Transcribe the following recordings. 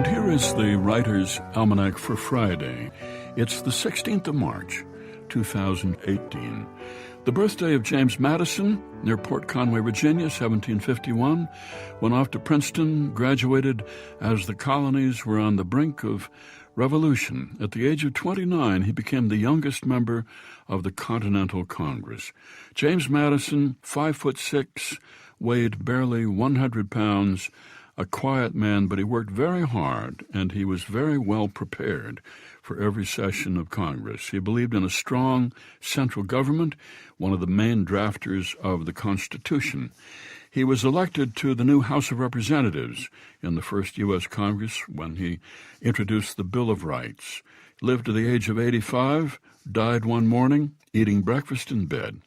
And here is the Writer's Almanac for Friday. It's the 16th of March, 2018. The birthday of James Madison, near Port Conway, Virginia, 1751, went off to Princeton, graduated as the colonies were on the brink of revolution. At the age of 29, he became the youngest member of the Continental Congress. James Madison, 5'6", weighed barely 100 pounds, a quiet man, but he worked very hard, and he was very well prepared for every session of Congress. He believed in a strong central government, one of the main drafters of the Constitution. He was elected to the new House of Representatives in the first U.S. Congress when he introduced the Bill of Rights. He lived to the age of 85, died one morning, eating breakfast in bed.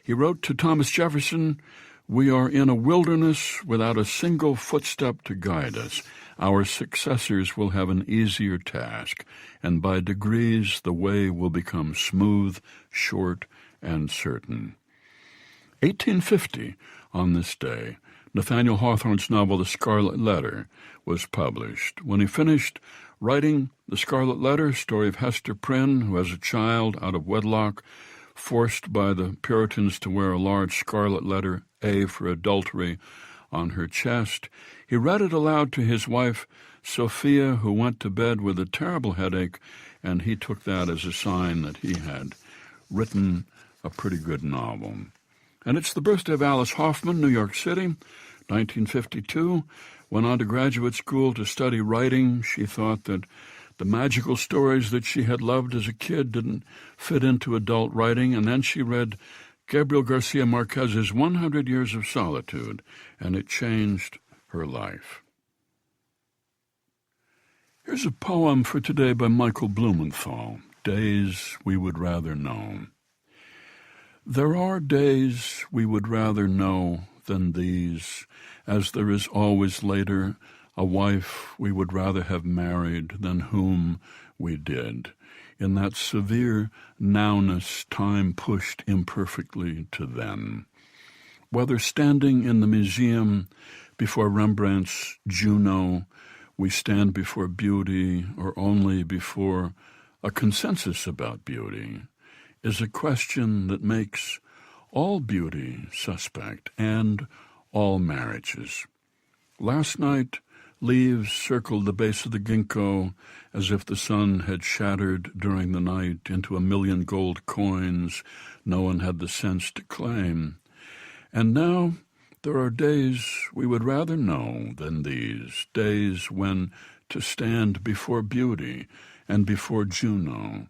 He wrote to Thomas Jefferson, "We are in a wilderness without a single footstep to guide us. Our successors will have an easier task, and by degrees the way will become smooth, short, and certain." 1850, on this day, Nathaniel Hawthorne's novel The Scarlet Letter was published. When he finished writing The Scarlet Letter, story of Hester Prynne, who as a child out of wedlock, forced by the Puritans to wear a large scarlet letter, A for adultery, on her chest, he read it aloud to his wife, Sophia, who went to bed with a terrible headache, and he took that as a sign that he had written a pretty good novel. And it's the birthday of Alice Hoffman, New York City, 1952. Went on to graduate school to study writing. She thought that the magical stories that she had loved as a kid didn't fit into adult writing, and then she read Gabriel Garcia Marquez's 100 Years of Solitude, and it changed her life. Here's a poem for today by Michael Blumenthal, Days We Would Rather Know. There are days we would rather know than these, as there is always later a wife we would rather have married than whom we did. In that severe nowness time pushed imperfectly to then. Whether standing in the museum before Rembrandt's Juno, we stand before beauty, or only before a consensus about beauty, is a question that makes all beauty suspect and all marriages. Last night, leaves circled the base of the ginkgo as if the sun had shattered during the night into 1,000,000 gold coins no one had the sense to claim. And now there are days we would rather know than these, days when to stand before beauty and before Juno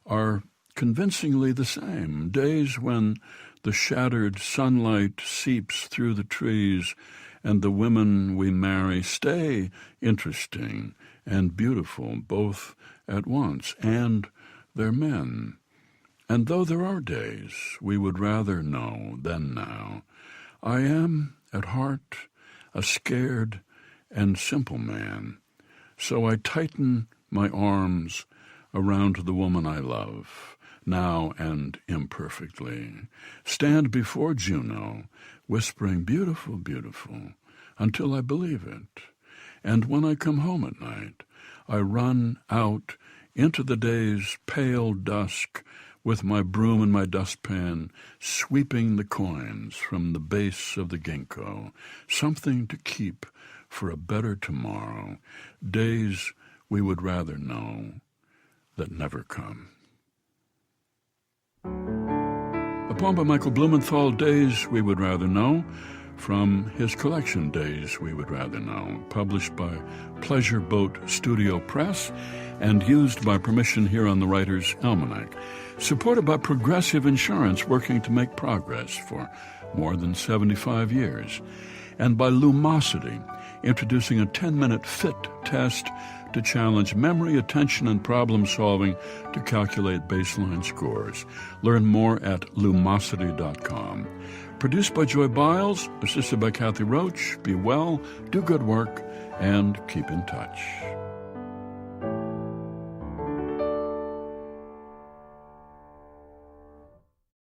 are convincingly the same, days when the shattered sunlight seeps through the trees and the women we marry stay interesting and beautiful both at once, and their men. And though there are days we would rather know than now, I am, at heart, a scared and simple man, so I tighten my arms around the woman I love, now and imperfectly, stand before Juno, whispering, "Beautiful, beautiful," until I believe it. And when I come home at night, I run out into the day's pale dusk with my broom and my dustpan, sweeping the coins from the base of the ginkgo, something to keep for a better tomorrow, days we would rather know that never come. A poem by Michael Blumenthal, Days We Would Rather Know, from his collection Days We Would Rather Know, published by Pleasure Boat Studio Press and used by permission here on the Writer's Almanac, supported by Progressive Insurance, working to make progress for more than 75 years, and by Lumosity, introducing a 10-minute fit test to challenge memory, attention, and problem-solving to calculate baseline scores. Learn more at lumosity.com. Produced by Joy Biles, assisted by Kathy Roach. Be well, do good work, and keep in touch.